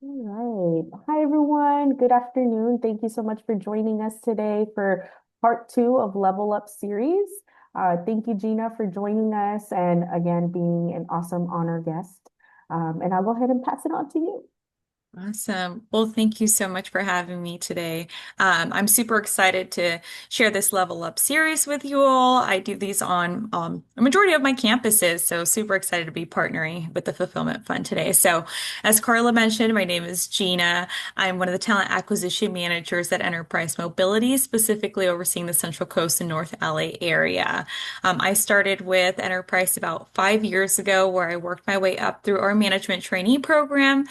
All right. Hi, everyone. Good afternoon. Thank you so much for joining us today for part two of Level Up series. Thank you, Gina, for joining us and again being an awesome honor guest. And I'll go ahead and pass it on to you. Awesome. Well, thank you so much for having me today. I'm super excited to share this Level Up series with you all. I do these on a majority of my campuses, so super excited to be partnering with the Fulfillment Fund today. So, as Carla mentioned, my name is Gina. I'm one of the talent acquisition managers at Enterprise Mobility, specifically overseeing the Central Coast and North LA area. I started with Enterprise about 5 years ago, where I worked my way up through our management trainee program.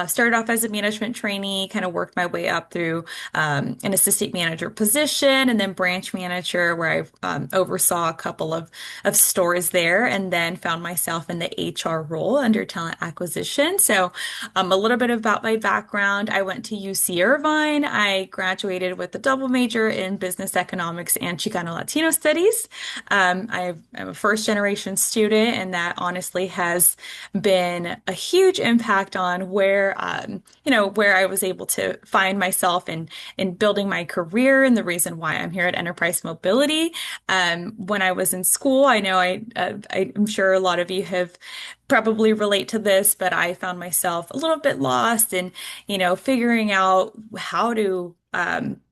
Started off as a management trainee, kind of worked my way up through an assistant manager position and then branch manager, where I oversaw a couple of stores there, and then found myself in the HR role under talent acquisition. So, a little bit about my background. I went to UC Irvine. I graduated with a double major in business economics and Chicano Latino studies. I'm a first generation student, and that honestly has been a huge impact on where I was able to find myself in building my career and the reason why I'm here at Enterprise Mobility. When I was in school, I know I'm sure a lot of you have probably relate to this, but I found myself a little bit lost in, figuring out how to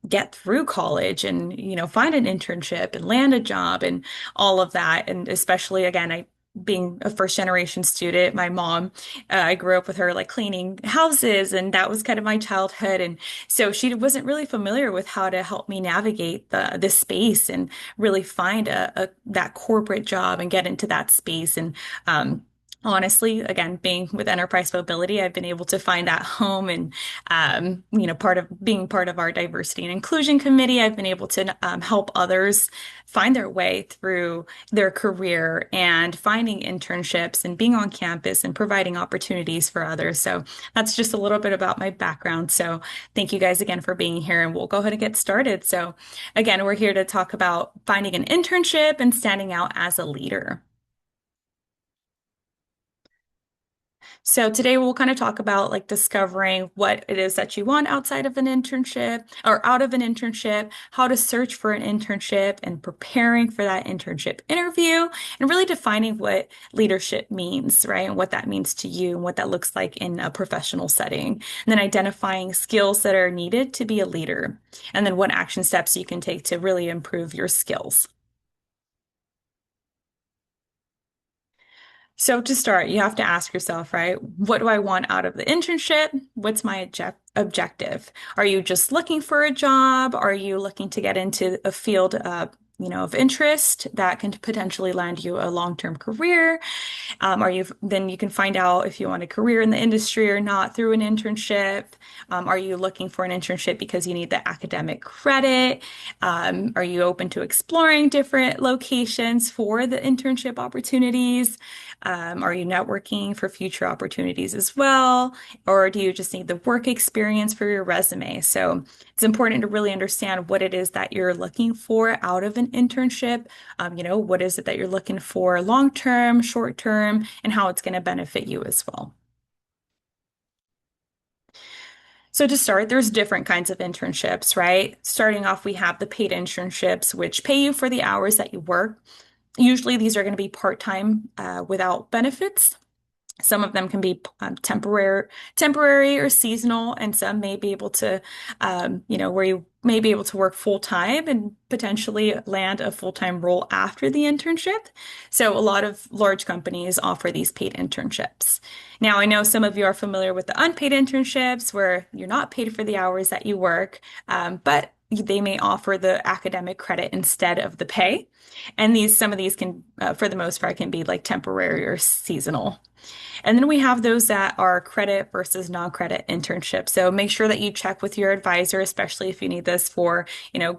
get through college and, find an internship and land a job and all of that. And especially, again, being a first generation student, my mom, I grew up with her like cleaning houses, and that was kind of my childhood. And so she wasn't really familiar with how to help me navigate this space and really find a that corporate job and get into that space. And honestly, again, being with Enterprise Mobility, I've been able to find that home, and being part of our diversity and inclusion committee, I've been able to help others find their way through their career and finding internships and being on campus and providing opportunities for others. So that's just a little bit about my background. So thank you guys again for being here, and we'll go ahead and get started. So again, we're here to talk about finding an internship and standing out as a leader. So today we'll kind of talk about like discovering what it is that you want outside of an internship or out of an internship, how to search for an internship and preparing for that internship interview, and really defining what leadership means, right? And what that means to you and what that looks like in a professional setting. And then identifying skills that are needed to be a leader, and then what action steps you can take to really improve your skills. So to start, you have to ask yourself, right? What do I want out of the internship? What's my objective? Are you just looking for a job? Are you looking to get into a field, of interest that can potentially land you a long-term career? Then you can find out if you want a career in the industry or not through an internship. Are you looking for an internship because you need the academic credit? Are you open to exploring different locations for the internship opportunities? Are you networking for future opportunities as well? Or do you just need the work experience for your resume? So it's important to really understand what it is that you're looking for out of an internship. What is it that you're looking for long term, short term, and how it's going to benefit you as well. So to start, there's different kinds of internships, right? Starting off, we have the paid internships, which pay you for the hours that you work. Usually, these are going to be part-time, without benefits. Some of them can be temporary or seasonal, and some may be able to, where you may be able to work full time and potentially land a full-time role after the internship. So a lot of large companies offer these paid internships. Now, I know some of you are familiar with the unpaid internships where you're not paid for the hours that you work, but they may offer the academic credit instead of the pay. And some of these can, for the most part, can be like temporary or seasonal. And then we have those that are credit versus non-credit internships. So make sure that you check with your advisor, especially if you need this for,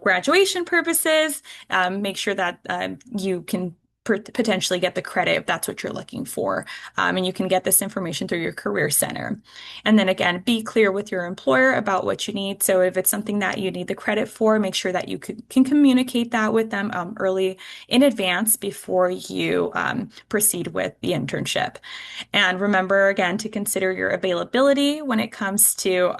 graduation purposes. Make sure that you can potentially get the credit if that's what you're looking for. And you can get this information through your career center. And then again, be clear with your employer about what you need. So if it's something that you need the credit for, make sure that you can communicate that with them early in advance before you proceed with the internship. And remember again to consider your availability when it comes to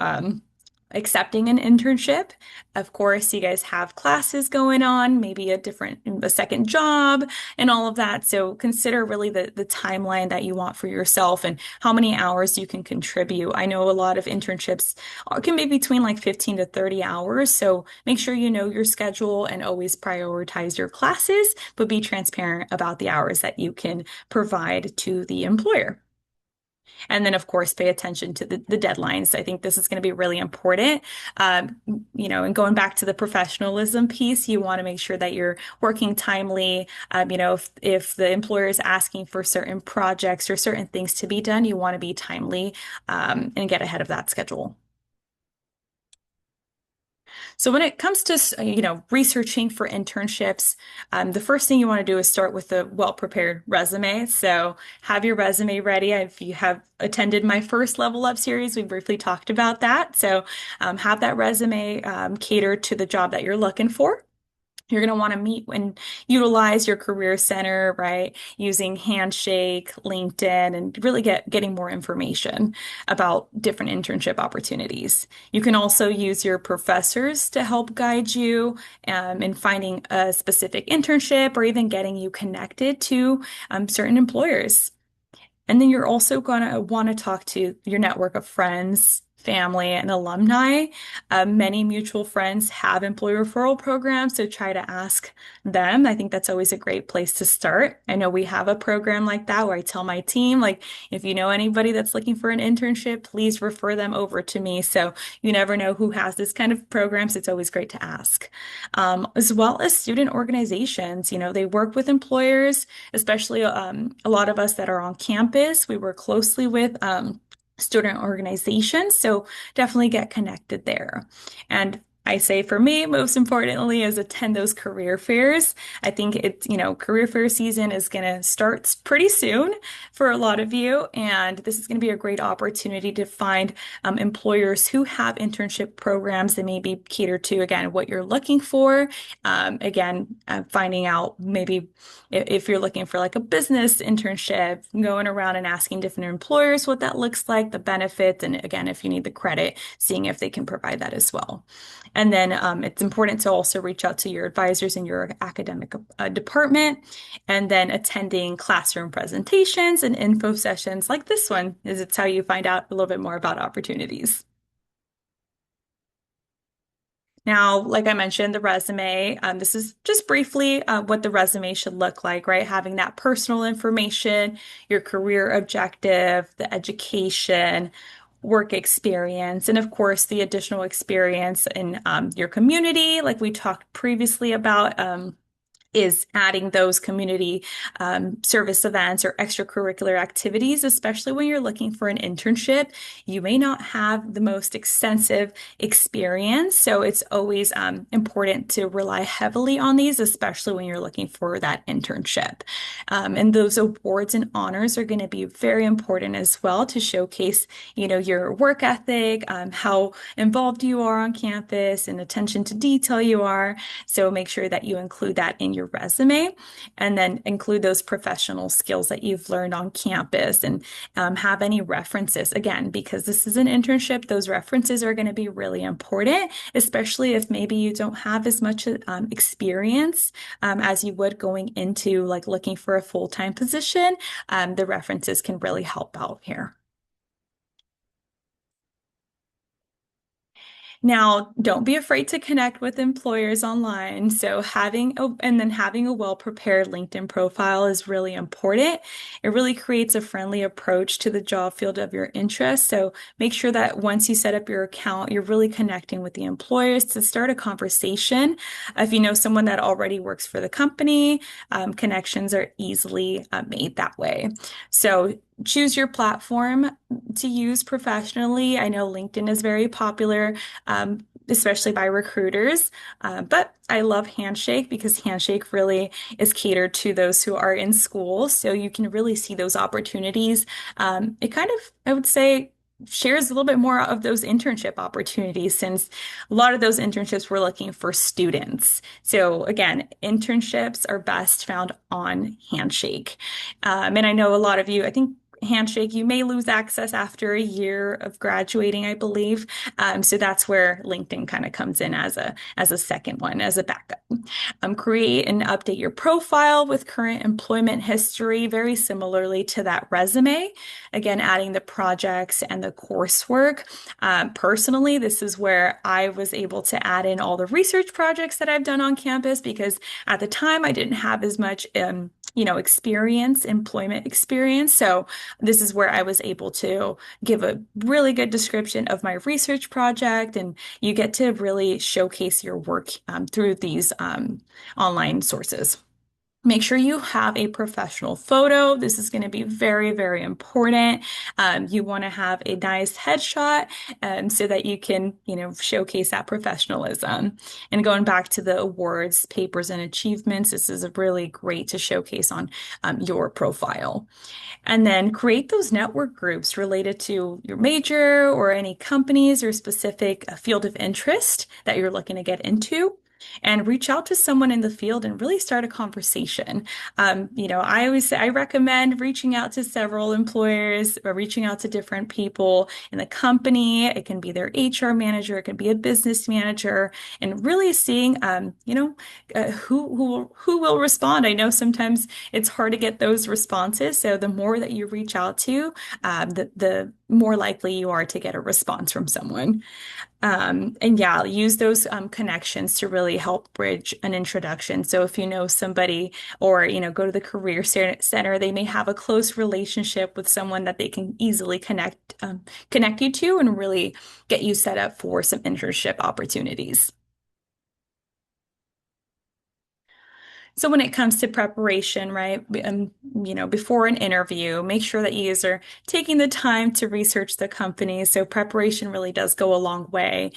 accepting an internship. Of course, you guys have classes going on, maybe a second job and all of that. So consider really the timeline that you want for yourself and how many hours you can contribute. I know a lot of internships can be between like 15 to 30 hours. So make sure you know your schedule and always prioritize your classes, but be transparent about the hours that you can provide to the employer. And then, of course, pay attention to the deadlines. I think this is going to be really important. Um, and going back to the professionalism piece, you want to make sure that you're working timely. If the employer is asking for certain projects or certain things to be done, you want to be timely, and get ahead of that schedule. So when it comes to, researching for internships, the first thing you want to do is start with a well-prepared resume. So have your resume ready. If you have attended my first Level Up series, we briefly talked about that. So have that resume catered to the job that you're looking for. You're going to want to meet and utilize your career center, right? Using Handshake, LinkedIn, and really getting more information about different internship opportunities. You can also use your professors to help guide you in finding a specific internship or even getting you connected to certain employers. And then you're also going to want to talk to your network of friends, family, and alumni. Many mutual friends have employee referral programs, so try to ask them. I think that's always a great place to start. I know we have a program like that where I tell my team, like, if you know anybody that's looking for an internship, please refer them over to me. So you never know who has this kind of program, so it's always great to ask. As well as student organizations, they work with employers, especially a lot of us that are on campus. We work closely with student organizations, so definitely get connected there. And I say for me, most importantly, is attend those career fairs. I think career fair season is going to start pretty soon for a lot of you, and this is going to be a great opportunity to find employers who have internship programs that may be catered to, again, what you're looking for. Finding out maybe if you're looking for like a business internship, going around and asking different employers what that looks like, the benefits, and again, if you need the credit, seeing if they can provide that as well. And then it's important to also reach out to your advisors in your academic department, and then attending classroom presentations and info sessions like this one, is it's how you find out a little bit more about opportunities. Now, like I mentioned, the resume, this is just briefly what the resume should look like, right? Having that personal information, your career objective, the education, work experience, and of course, the additional experience in your community, like we talked previously about. Is adding those community service events or extracurricular activities, especially when you're looking for an internship. You may not have the most extensive experience, so it's always important to rely heavily on these, especially when you're looking for that internship. And those awards and honors are going to be very important as well to showcase, your work ethic, how involved you are on campus, and attention to detail you are. So make sure that you include that in your resume, and then include those professional skills that you've learned on campus, and have any references. Again, because this is an internship, those references are going to be really important, especially if maybe you don't have as much experience as you would going into like looking for a full-time position. The references can really help out here. Now, don't be afraid to connect with employers online. So having a well-prepared LinkedIn profile is really important. It really creates a friendly approach to the job field of your interest. So make sure that once you set up your account, you're really connecting with the employers to start a conversation. If you know someone that already works for the company, connections are easily made that way. So choose your platform to use professionally. I know LinkedIn is very popular. especially by recruiters. But I love Handshake because Handshake really is catered to those who are in school. So you can really see those opportunities. It kind of, I would say, shares a little bit more of those internship opportunities since a lot of those internships were looking for students. So again, internships are best found on Handshake. And I know a lot of you, I think Handshake, you may lose access after a year of graduating, I believe. So that's where LinkedIn kind of comes in as a second one, as a backup. Create and update your profile with current employment history, very similarly to that resume. Again, adding the projects and the coursework. Personally, this is where I was able to add in all the research projects that I've done on campus because at the time I didn't have as much employment experience. So this is where I was able to give a really good description of my research project, and you get to really showcase your work through these online sources. Make sure you have a professional photo. This is going to be very, very important. You want to have a nice headshot so that you can, showcase that professionalism. And going back to the awards, papers, and achievements, this is really great to showcase on your profile. And then create those network groups related to your major or any companies or specific field of interest that you're looking to get into. And reach out to someone in the field and really start a conversation. I always say I recommend reaching out to several employers or reaching out to different people in the company. It can be their HR manager, it can be a business manager, and really seeing, who will respond. I know sometimes it's hard to get those responses. So the more that you reach out to, the more likely you are to get a response from someone. And yeah, use those connections to really help bridge an introduction. So if you know somebody or, go to the center, they may have a close relationship with someone that they can easily connect you to and really get you set up for some internship opportunities. So when it comes to preparation, right, before an interview, make sure that you guys are taking the time to research the company. So preparation really does go a long way.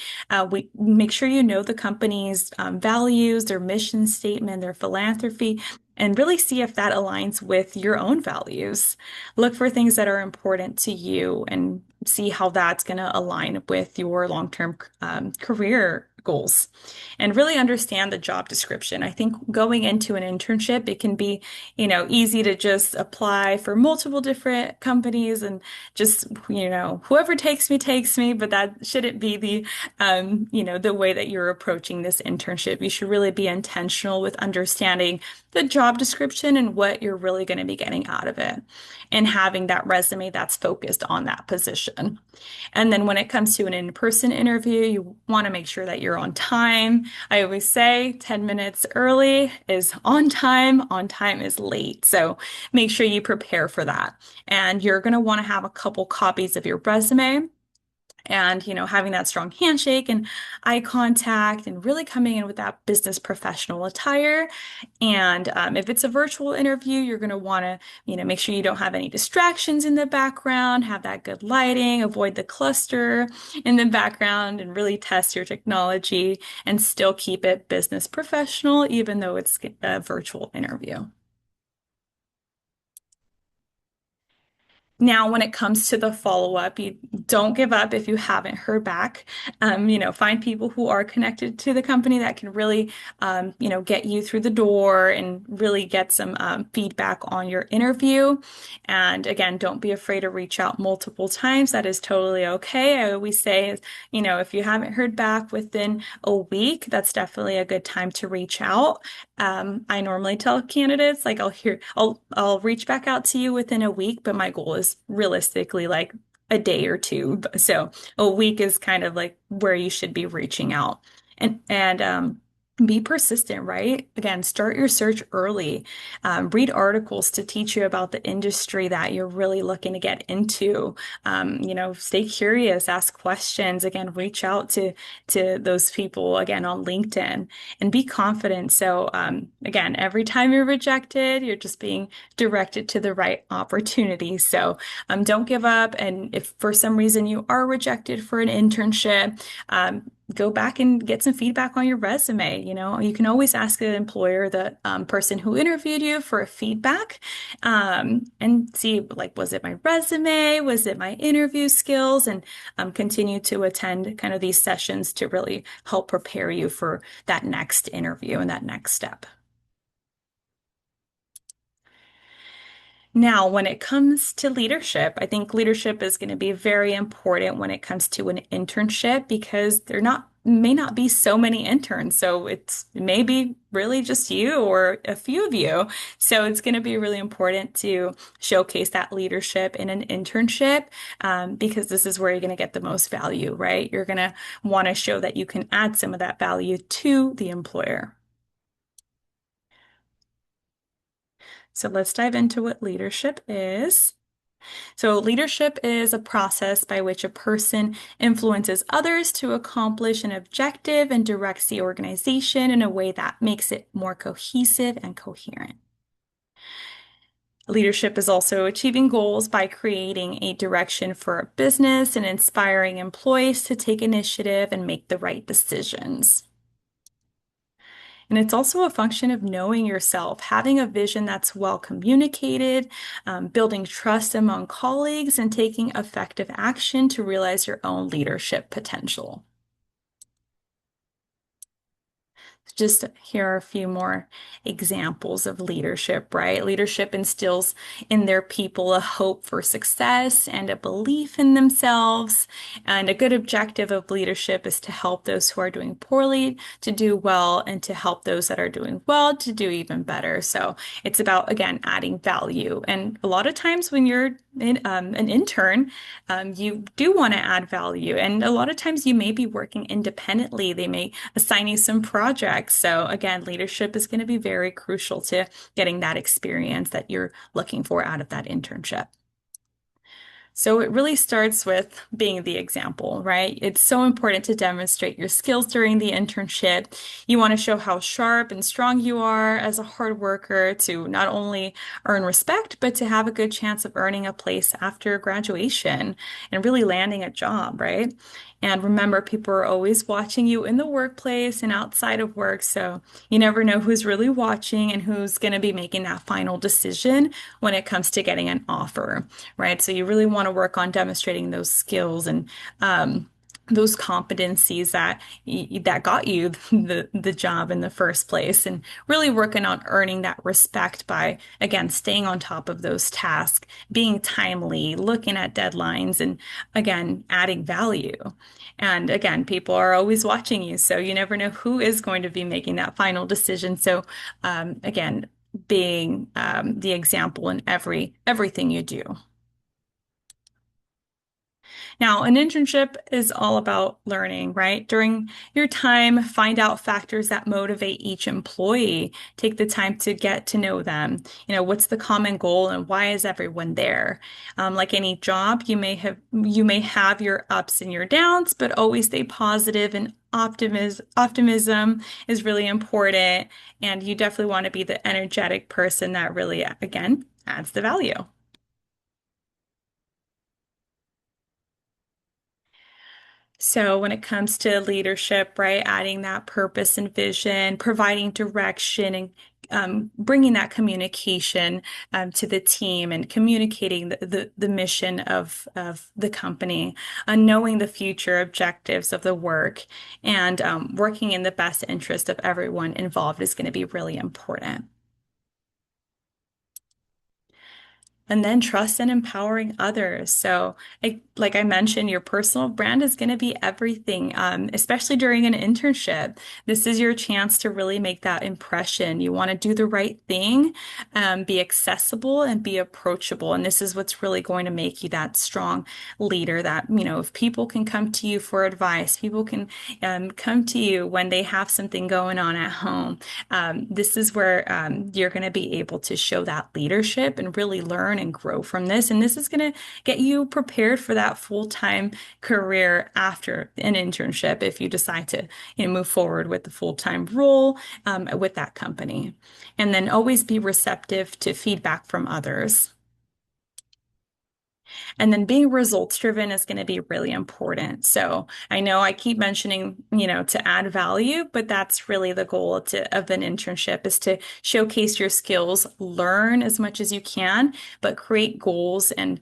We make sure you know the company's values, their mission statement, their philanthropy, and really see if that aligns with your own values. Look for things that are important to you and see how that's going to align with your long-term career goals and really understand the job description. I think going into an internship, it can be, easy to just apply for multiple different companies and just, whoever takes me, but that shouldn't be the way that you're approaching this internship. You should really be intentional with understanding the job description and what you're really going to be getting out of it and having that resume that's focused on that position. And then when it comes to an in-person interview, you want to make sure that you're on time. I always say 10 minutes early is on time is late. So make sure you prepare for that. And you're going to want to have a couple copies of your resume and having that strong handshake and eye contact and really coming in with that business professional attire. And if it's a virtual interview, you're going to want to make sure you don't have any distractions in the background, have that good lighting, avoid the cluster in the background, and really test your technology and still keep it business professional even though it's a virtual interview. Now, when it comes to the follow-up, you don't give up if you haven't heard back. Find people who are connected to the company that can really, get you through the door and really get some feedback on your interview. And again, don't be afraid to reach out multiple times. That is totally okay. I always say, if you haven't heard back within a week, that's definitely a good time to reach out. I normally tell candidates like I'll reach back out to you within a week, but my goal is realistically like a day or two. So a week is kind of like where you should be reaching out and be persistent, right? Again, start your search early. Read articles to teach you about the industry that you're really looking to get into. Stay curious, ask questions. Again, reach out to those people again on LinkedIn and be confident. So again, every time you're rejected, you're just being directed to the right opportunity. So don't give up. And if for some reason you are rejected for an internship, go back and get some feedback on your resume. You can always ask the employer, the person who interviewed you, for a feedback, and see, like, was it my resume? Was it my interview skills? And continue to attend kind of these sessions to really help prepare you for that next interview and that next step. Now, when it comes to leadership, I think leadership is going to be very important when it comes to an internship because there not may not be so many interns. So it's maybe really just you or a few of you. So it's going to be really important to showcase that leadership in an internship, because this is where you're going to get the most value, right? You're going to want to show that you can add some of that value to the employer. So let's dive into what leadership is. So, leadership is a process by which a person influences others to accomplish an objective and directs the organization in a way that makes it more cohesive and coherent. Leadership is also achieving goals by creating a direction for a business and inspiring employees to take initiative and make the right decisions. And it's also a function of knowing yourself, having a vision that's well communicated, building trust among colleagues, and taking effective action to realize your own leadership potential. Just here are a few more examples of leadership, right? Leadership instills in their people a hope for success and a belief in themselves. And a good objective of leadership is to help those who are doing poorly to do well and to help those that are doing well to do even better. So it's about, again, adding value. And a lot of times when you're an intern, you do want to add value. And a lot of times you may be working independently. They may assign you some projects. So again, leadership is going to be very crucial to getting that experience that you're looking for out of that internship. So it really starts with being the example, right? It's so important to demonstrate your skills during the internship. You want to show how sharp and strong you are as a hard worker to not only earn respect, but to have a good chance of earning a place after graduation and really landing a job, right? And remember, people are always watching you in the workplace and outside of work. So you never know who's really watching and who's going to be making that final decision when it comes to getting an offer, right? So you really want to work on demonstrating those skills and those competencies that got you the job in the first place, and really working on earning that respect by, again, staying on top of those tasks, being timely, looking at deadlines, and again, adding value. And again, people are always watching you, so you never know who is going to be making that final decision. So again, being the example in everything you do. Now, an internship is all about learning, right? During your time, find out factors that motivate each employee. Take the time to get to know them. What's the common goal and why is everyone there? Like any job, you may have your ups and your downs, but always stay positive, and optimism is really important. And you definitely want to be the energetic person that really, again, adds the value. So when it comes to leadership, right, adding that purpose and vision, providing direction, and bringing that communication to the team and communicating the mission of the company, knowing the future objectives of the work, and working in the best interest of everyone involved is going to be really important. And then trust and empowering others. So, like I mentioned, your personal brand is going to be everything, especially during an internship. This is your chance to really make that impression. You want to do the right thing, be accessible, and be approachable. And this is what's really going to make you that strong leader that, if people can come to you for advice, people can come to you when they have something going on at home. This is where you're going to be able to show that leadership and really learn and grow from this. And this is going to get you prepared for that full-time career after an internship if you decide to, move forward with the full-time role with that company. And then always be receptive to feedback from others. And then being results driven is going to be really important. So I know I keep mentioning, to add value, but that's really the goal of an internship is to showcase your skills, learn as much as you can, but create goals and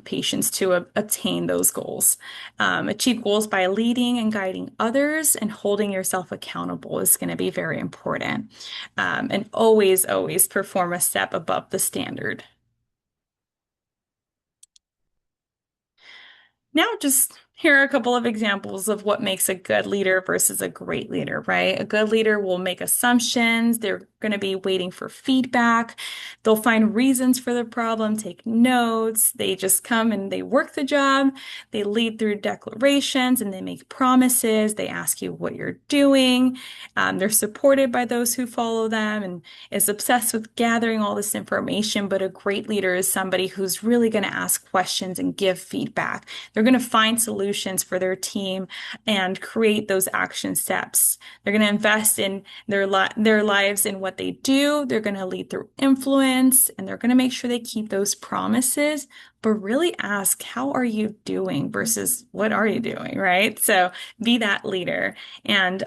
patience to obtain those goals. Achieve goals by leading and guiding others and holding yourself accountable is going to be very important. And always, always perform a step above the standard. Now, just here are a couple of examples of what makes a good leader versus a great leader, right? A good leader will make assumptions. They're going to be waiting for feedback. They'll find reasons for the problem, take notes. They just come and they work the job. They lead through declarations and they make promises. They ask you what you're doing. They're supported by those who follow them and is obsessed with gathering all this information. But a great leader is somebody who's really going to ask questions and give feedback. They're going to find solutions for their team and create those action steps. They're going to invest in their lives in what they do. They're going to lead through influence and they're going to make sure they keep those promises, but really ask, how are you doing versus what are you doing, right? So be that leader. And,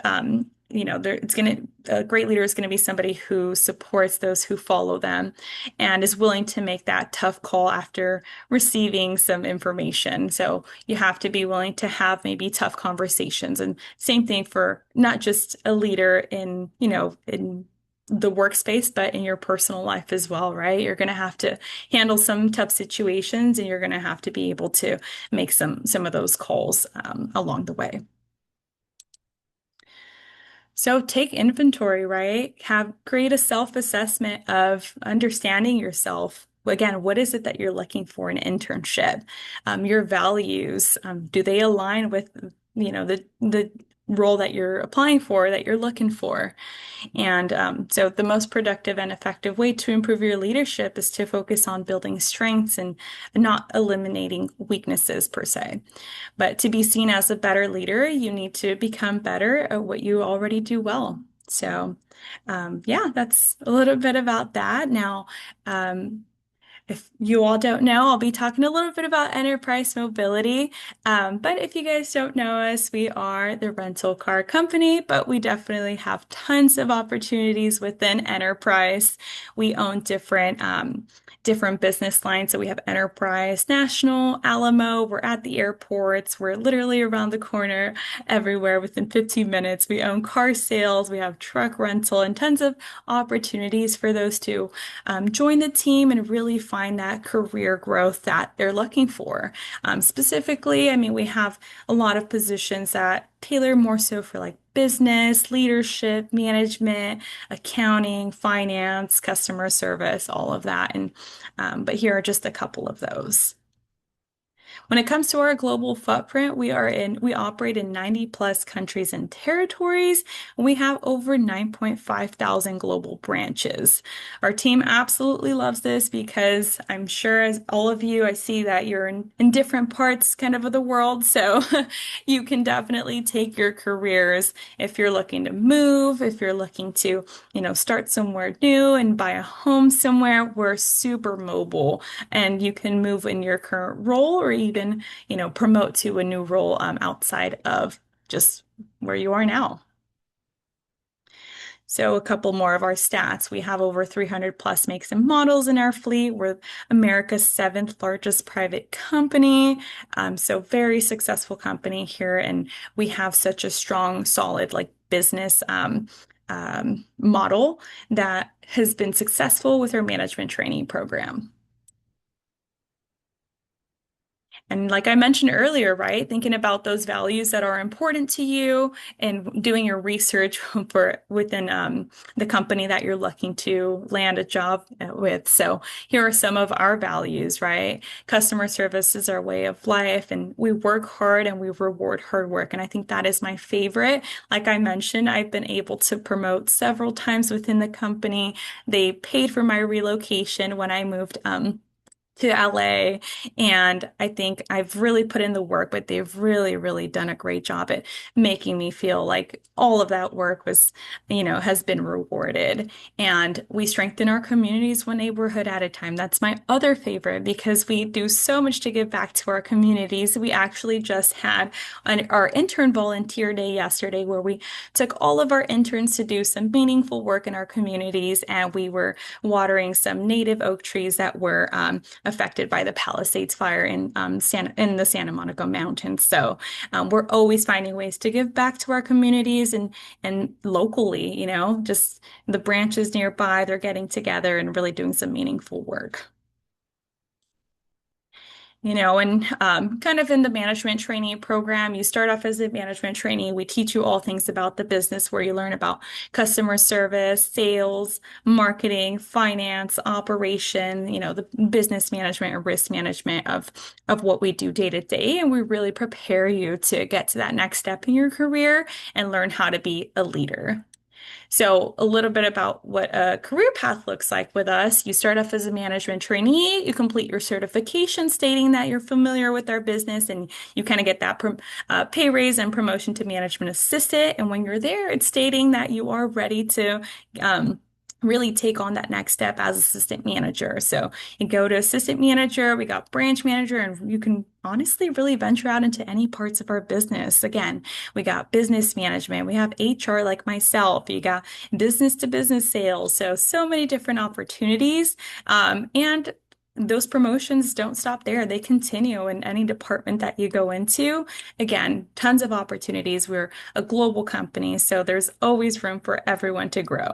a great leader is going to be somebody who supports those who follow them and is willing to make that tough call after receiving some information. So you have to be willing to have maybe tough conversations. And same thing for not just a leader in the workspace, but in your personal life as well, right? You're going to have to handle some tough situations and you're going to have to be able to make some of those calls along the way. So take inventory, right? Create a self-assessment of understanding yourself. Again, what is it that you're looking for in an internship? Your values, do they align with, the role that you're applying for, that you're looking for? And so the most productive and effective way to improve your leadership is to focus on building strengths and not eliminating weaknesses per se. But to be seen as a better leader, you need to become better at what you already do well. So, yeah, that's a little bit about that. Now, if you all don't know, I'll be talking a little bit about enterprise mobility. But if you guys don't know us, we are the rental car company, but we definitely have tons of opportunities within enterprise. We own different business lines. So we have Enterprise, National, Alamo. We're at the airports. We're literally around the corner everywhere within 15 minutes. We own car sales. We have truck rental and tons of opportunities for those to join the team and really find that career growth that they're looking for. Specifically, I mean, we have a lot of positions that tailor more so for like business, leadership, management, accounting, finance, customer service, all of that. And but here are just a couple of those. When it comes to our global footprint, we operate in 90 plus countries and territories. We have over 9.5 thousand global branches. Our team absolutely loves this because I'm sure as all of you, I see that you're in different parts kind of the world. So you can definitely take your careers if you're looking to move, if you're looking to, start somewhere new and buy a home somewhere. We're super mobile and you can move in your current role or even, promote to a new role outside of just where you are now. So a couple more of our stats. We have over 300 plus makes and models in our fleet. We're America's seventh largest private company. So very successful company here. And we have such a strong, solid like business model that has been successful with our management training program. And like I mentioned earlier, right, thinking about those values that are important to you and doing your research for within the company that you're looking to land a job with. So here are some of our values, right? Customer service is our way of life, and we work hard and we reward hard work. And I think that is my favorite. Like I mentioned, I've been able to promote several times within the company. They paid for my relocation when I moved. to LA, and I think I've really put in the work, but they've really, really done a great job at making me feel like all of that work was, has been rewarded. And we strengthen our communities one neighborhood at a time. That's my other favorite because we do so much to give back to our communities. We actually just had our intern volunteer day yesterday where we took all of our interns to do some meaningful work in our communities, and we were watering some native oak trees that were affected by the Palisades fire in the Santa Monica Mountains. So we're always finding ways to give back to our communities and locally, just the branches nearby, they're getting together and really doing some meaningful work. And kind of in the management training program, you start off as a management trainee. We teach you all things about the business where you learn about customer service, sales, marketing, finance, operation, the business management and risk management of what we do day to day. And we really prepare you to get to that next step in your career and learn how to be a leader. So, a little bit about what a career path looks like with us. You start off as a management trainee, you complete your certification stating that you're familiar with our business, and you kind of get that pay raise and promotion to management assistant. And when you're there, it's stating that you are ready to really take on that next step as assistant manager. So, you go to assistant manager, we got branch manager, and you can honestly really venture out into any parts of our business. Again, we got business management, we have HR like myself, you got business to business sales. So many different opportunities. And those promotions don't stop there. They continue in any department that you go into. Again, tons of opportunities. We're a global company, so there's always room for everyone to grow.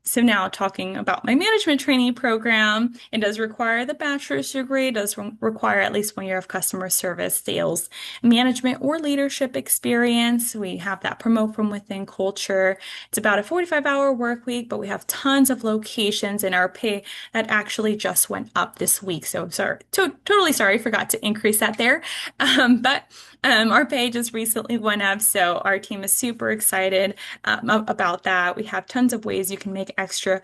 So now talking about my management training program, it does require the bachelor's degree, it does require at least 1 year of customer service, sales, management, or leadership experience. We have that promote from within culture. It's about a 45-hour work week, but we have tons of locations, and our pay that actually just went up this week. So sorry, totally sorry, forgot to increase that there. But our pay just recently went up, so our team is super excited about that. We have tons of ways you can make extra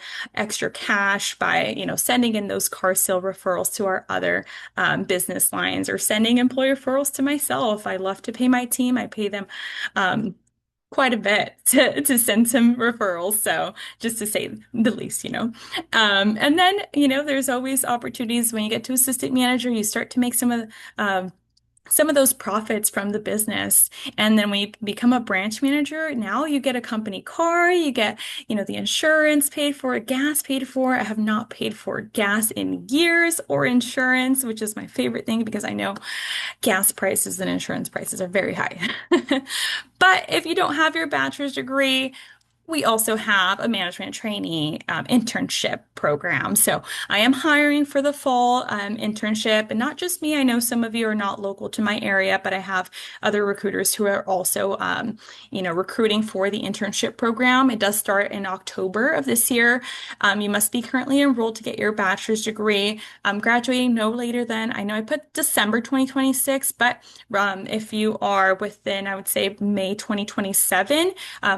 cash by, sending in those car sale referrals to our other business lines or sending employee referrals to myself. I love to pay my team. I pay them um, quite a bit to send some referrals. So just to say the least. And then, there's always opportunities when you get to assistant manager, you start to make some of those profits from the business. And then when you become a branch manager, now you get a company car, you get, the insurance paid for, gas paid for. I have not paid for gas in years or insurance, which is my favorite thing because I know gas prices and insurance prices are very high. But if you don't have your bachelor's degree, we also have a management trainee internship program. So I am hiring for the fall internship, and not just me. I know some of you are not local to my area, but I have other recruiters who are also, recruiting for the internship program. It does start in October of this year. You must be currently enrolled to get your bachelor's degree. Graduating no later than, I know I put December 2026, but if you are within, I would say May 2027,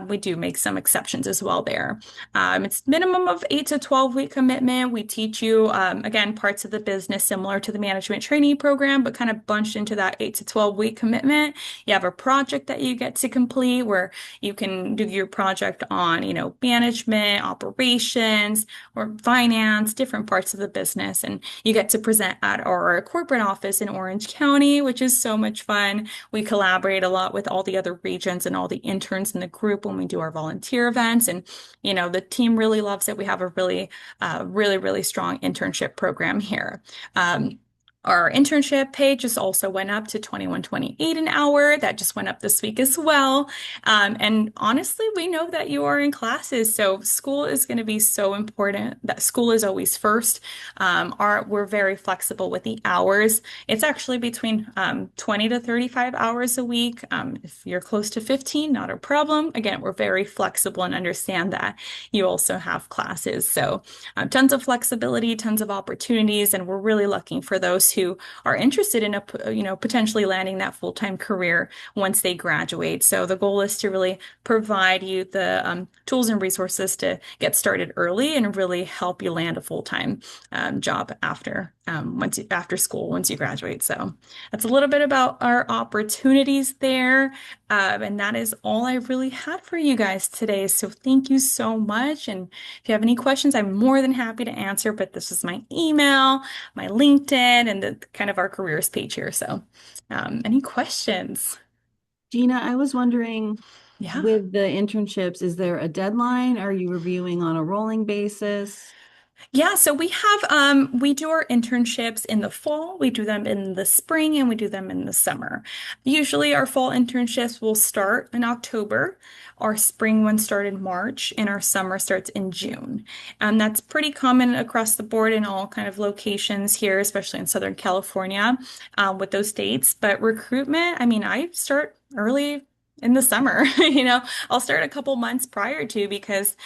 we do make some exceptions as well there. It's minimum of 8 to 12 week commitment. We teach you, again, parts of the business similar to the management trainee program, but kind of bunched into that 8 to 12 week commitment. You have a project that you get to complete where you can do your project on, management, operations, or finance, different parts of the business. And you get to present at our corporate office in Orange County, which is so much fun. We collaborate a lot with all the other regions and all the interns in the group when we do our volunteer events. And, the team really loves it. We have a really strong internship program here. Our internship pay just also went up to 21.28 an hour. That just went up this week as well. And honestly, we know that you are in classes, so school is going to be so important. That school is always first. We're very flexible with the hours. It's actually between 20 to 35 hours a week. If you're close to 15, not a problem. Again, we're very flexible and understand that you also have classes. So tons of flexibility, tons of opportunities, and we're really looking for those who are interested in potentially landing that full-time career once they graduate. So the goal is to really provide you the tools and resources to get started early and really help you land a full-time job after school once you graduate. So that's a little bit about our opportunities there. And that is all I really had for you guys today. So thank you so much. And if you have any questions, I'm more than happy to answer. But this is my email, my LinkedIn, and the kind of our careers page here. So any questions? Gina, I was wondering, Yeah. with the internships, is there a deadline? Are you reviewing on a rolling basis? Yeah, so we do our internships in the fall, we do them in the spring, and we do them in the summer. Usually our fall internships will start in October, our spring one start in March, and our summer starts in June. And that's pretty common across the board in all kind of locations here, especially in Southern California, with those dates. But recruitment, I mean, I start early in the summer. I'll start a couple months prior to because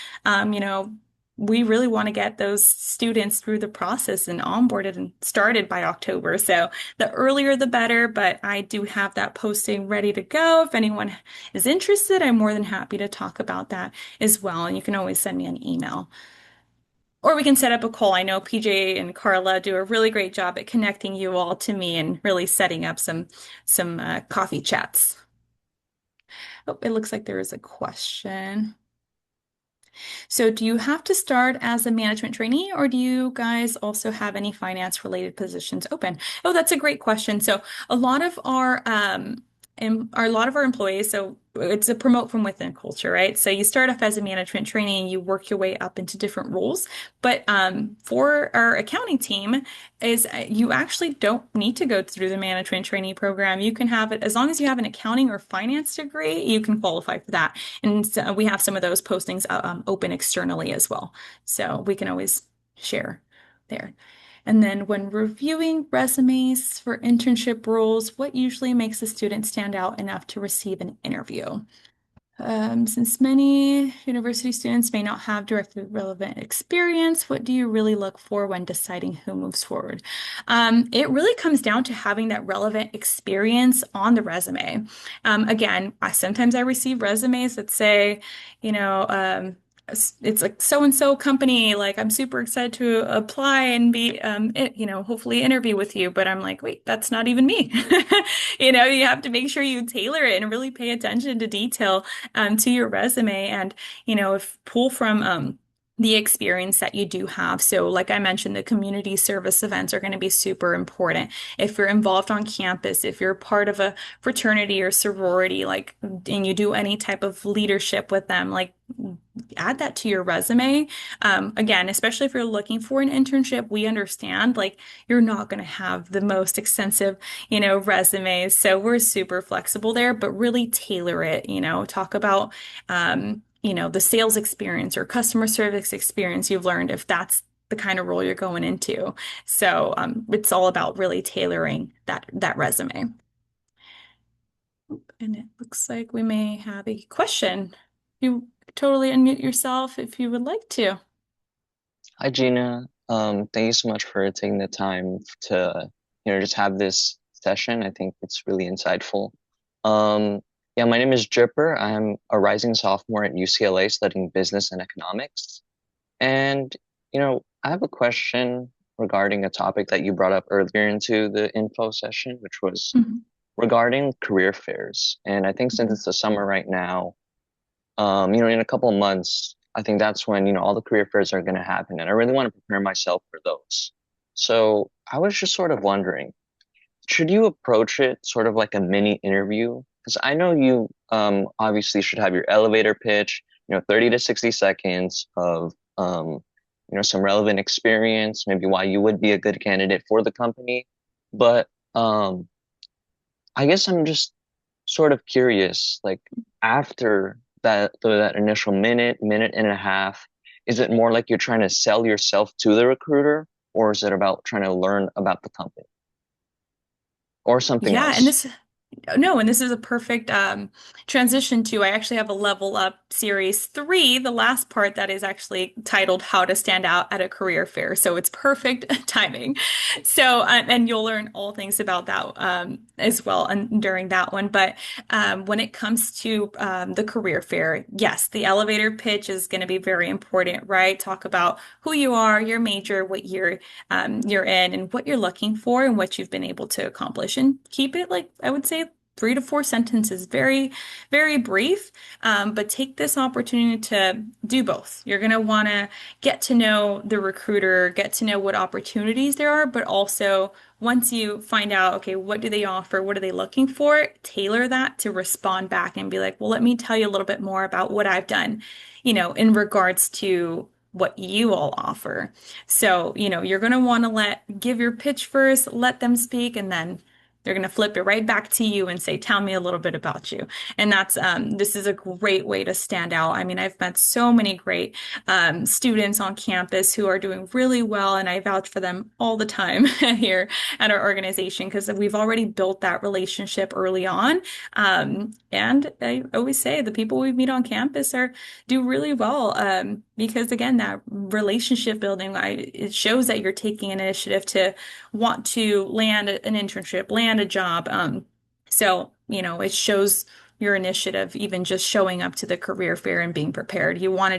we really want to get those students through the process and onboarded and started by October. So the earlier the better, but I do have that posting ready to go. If anyone is interested, I'm more than happy to talk about that as well. And you can always send me an email. Or we can set up a call. I know PJ and Carla do a really great job at connecting you all to me and really setting up some coffee chats. Oh, it looks like there is a question. So do you have to start as a management trainee or do you guys also have any finance related positions open? Oh, that's a great question. So a lot of our employees, so it's a promote from within culture, right? So you start off as a management trainee and you work your way up into different roles. But for our accounting team, is you actually don't need to go through the management trainee program. You can have it as long as you have an accounting or finance degree, you can qualify for that. And so we have some of those postings open externally as well. So we can always share there. And then when reviewing resumes for internship roles, what usually makes a student stand out enough to receive an interview? Since many university students may not have directly relevant experience, what do you really look for when deciding who moves forward? It really comes down to having that relevant experience on the resume. Again, sometimes I receive resumes that say, you know, it's like so and so company, like I'm super excited to apply and be, hopefully interview with you. But I'm like, wait, that's not even me. You have to make sure you tailor it and really pay attention to detail to your resume and, if pull from the experience that you do have. So like I mentioned, the community service events are going to be super important. If you're involved on campus, if you're part of a fraternity or sorority, like, and you do any type of leadership with them, like add that to your resume. Again, especially if you're looking for an internship, we understand like you're not going to have the most extensive, resumes. So we're super flexible there, but really tailor it, talk about, the sales experience or customer service experience you've learned if that's the kind of role you're going into. So it's all about really tailoring that resume. And it looks like we may have a question. You totally unmute yourself if you would like to. Hi, Gina. Thank you so much for taking the time to, just have this session. I think it's really insightful. Yeah, my name is Dripper. I'm a rising sophomore at UCLA studying business and economics. And, I have a question regarding a topic that you brought up earlier into the info session, which was Mhm. regarding career fairs. And I think since it's the summer right now, in a couple of months, I think that's when, all the career fairs are going to happen. And I really want to prepare myself for those. So I was just sort of wondering, should you approach it sort of like a mini interview? Because I know you obviously should have your elevator pitch, 30 to 60 seconds of, some relevant experience, maybe why you would be a good candidate for the company. But I guess I'm just sort of curious, like after that initial minute and a half, is it more like you're trying to sell yourself to the recruiter, or is it about trying to learn about the company or something Yeah, and else? No, and this is a perfect transition to I actually have a Level Up Series 3, the last part that is actually titled How to Stand Out at a Career Fair. So it's perfect timing. So, and you'll learn all things about that as well and during that one. But when it comes to the career fair, yes, the elevator pitch is going to be very important, right? Talk about who you are, your major, what year you're in, and what you're looking for and what you've been able to accomplish. And keep it like, I would say, 3 to 4 sentences, very, very brief. But take this opportunity to do both. You're going to want to get to know the recruiter, get to know what opportunities there are, but also once you find out, okay, what do they offer? What are they looking for? Tailor that to respond back and be like, well, let me tell you a little bit more about what I've done, in regards to what you all offer. So, you're going to want to give your pitch first, let them speak, and then they're going to flip it right back to you and say, tell me a little bit about you. And this is a great way to stand out. I mean, I've met so many great students on campus who are doing really well, and I vouch for them all the time here at our organization because we've already built that relationship early on. And I always say the people we meet on campus do really well because again, that relationship building, it shows that you're taking an initiative to want to land an internship, land a job. So, it shows your initiative, even just showing up to the career fair and being prepared. You want to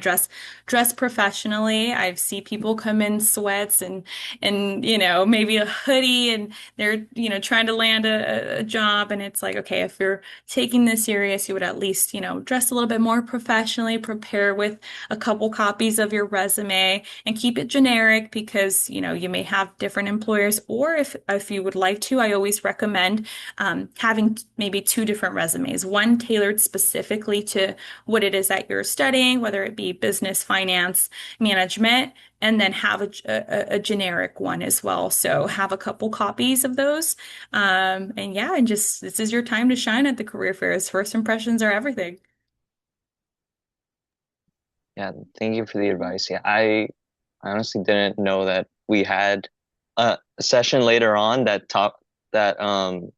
dress professionally. I see people come in sweats and maybe a hoodie and they're trying to land a job, and it's like, okay, if you're taking this serious, you would at least dress a little bit more professionally, prepare with a couple copies of your resume and keep it generic because you may have different employers, or if you would like to, I always recommend having maybe two different resumes, one tailored specifically to what it is that you're studying, whether it be business, finance, management, and then have a generic one as well. So have a couple copies of those. And yeah, and just this is your time to shine at the career fairs. First impressions are everything. Yeah, thank you for the advice. Yeah, I honestly didn't know that we had a session later on that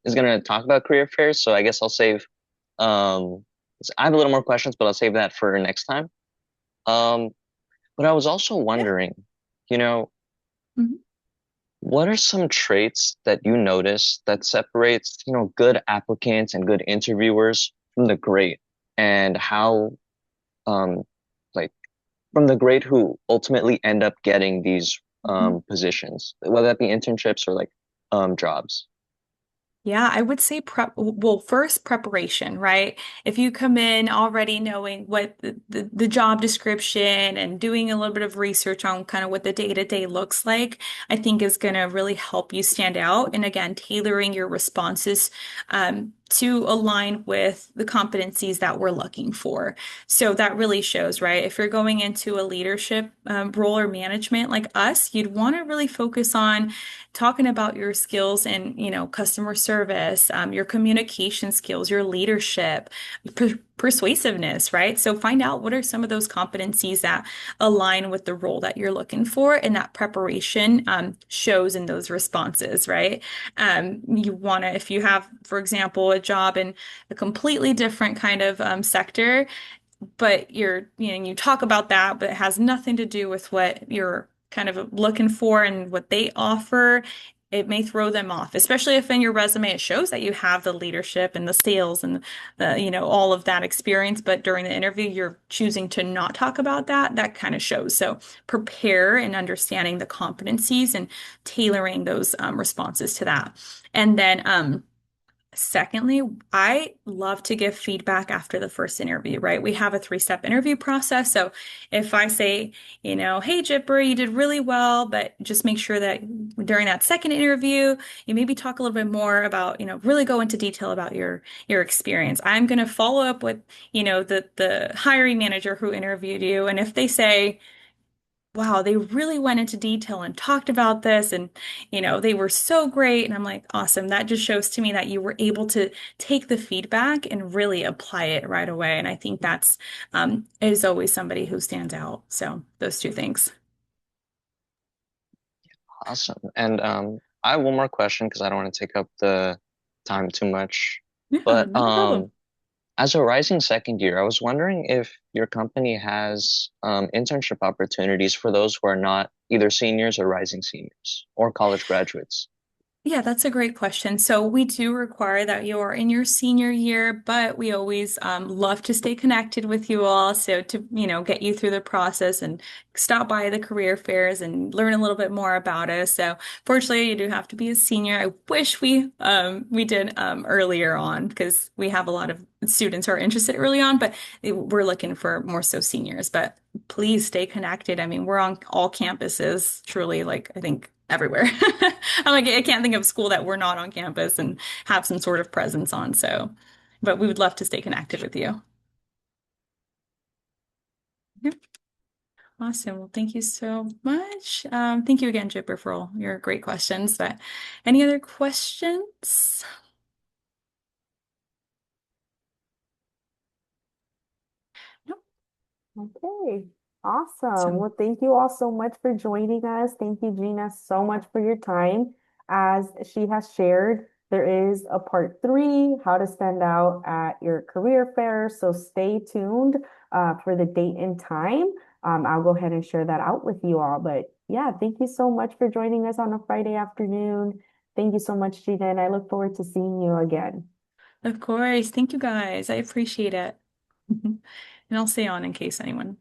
is gonna talk about career fairs. So I guess I'll save um I have a little more questions, but I'll save that for next time. Um, but I was also Yeah. wondering, you know, Mhm. what are some traits that you notice that separates, good applicants and good interviewers from the great, and how um like from the great who ultimately end up getting these positions, whether that be internships or like jobs. Yeah, I would say well, first preparation, right? If you come in already knowing what the job description and doing a little bit of research on kind of what the day-to-day looks like, I think is going to really help you stand out. And again, tailoring your responses to align with the competencies that we're looking for. So that really shows, right? If you're going into a leadership role or management like us, you'd want to really focus on talking about your skills in, customer service, your communication skills, your leadership, persuasiveness, right? So find out what are some of those competencies that align with the role that you're looking for, and that preparation shows in those responses, right? You want to, if you have, for example, a job in a completely different kind of sector, but you talk about that, but it has nothing to do with what you're kind of looking for and what they offer. It may throw them off, especially if in your resume it shows that you have the leadership and the sales and all of that experience, but during the interview you're choosing to not talk about that. That kind of shows. So prepare and understanding the competencies and tailoring those responses to that. And then secondly, I love to give feedback after the first interview, right? We have a three-step interview process. So if I say, hey, Jipper, you did really well, but just make sure that during that second interview, you maybe talk a little bit more about, really go into detail about your experience. I'm going to follow up with, the hiring manager who interviewed you. And if they say, wow, they really went into detail and talked about this and they were so great, and I'm like, awesome. That just shows to me that you were able to take the feedback and really apply it right away. And I think that's is always somebody who stands out. So those two things. Awesome. And I have one more question because I don't want to take up the time too much. Yeah, But not a problem. as a rising second year, I was wondering if your company has internship opportunities for those who are not either seniors or rising seniors or college graduates. Yeah, that's a great question. So we do require that you are in your senior year, but we always love to stay connected with you all. So to, get you through the process and stop by the career fairs and learn a little bit more about us. So fortunately, you do have to be a senior. I wish we did earlier on because we have a lot of students who are interested early on, but we're looking for more so seniors. But please stay connected. I mean, we're on all campuses, truly, like I think everywhere. I'm like, I can't think of school that we're not on campus and have some sort of presence on. So, but we would love to stay connected with you. Yep. Awesome. Well, thank you so much. Thank you again, Jipper, for all your great questions. But any other questions? Nope. Okay, awesome. So, Well, thank you all so much for joining us. Thank you, Gina, so much for your time. As she has shared, there is a part three, how to stand out at your career fair. So stay tuned for the date and time. I'll go ahead and share that out with you all. But yeah, thank you so much for joining us on a Friday afternoon. Thank you so much, Gina, and I look forward to seeing you again. of course. Thank you guys. I appreciate it. And I'll stay on in case anyone has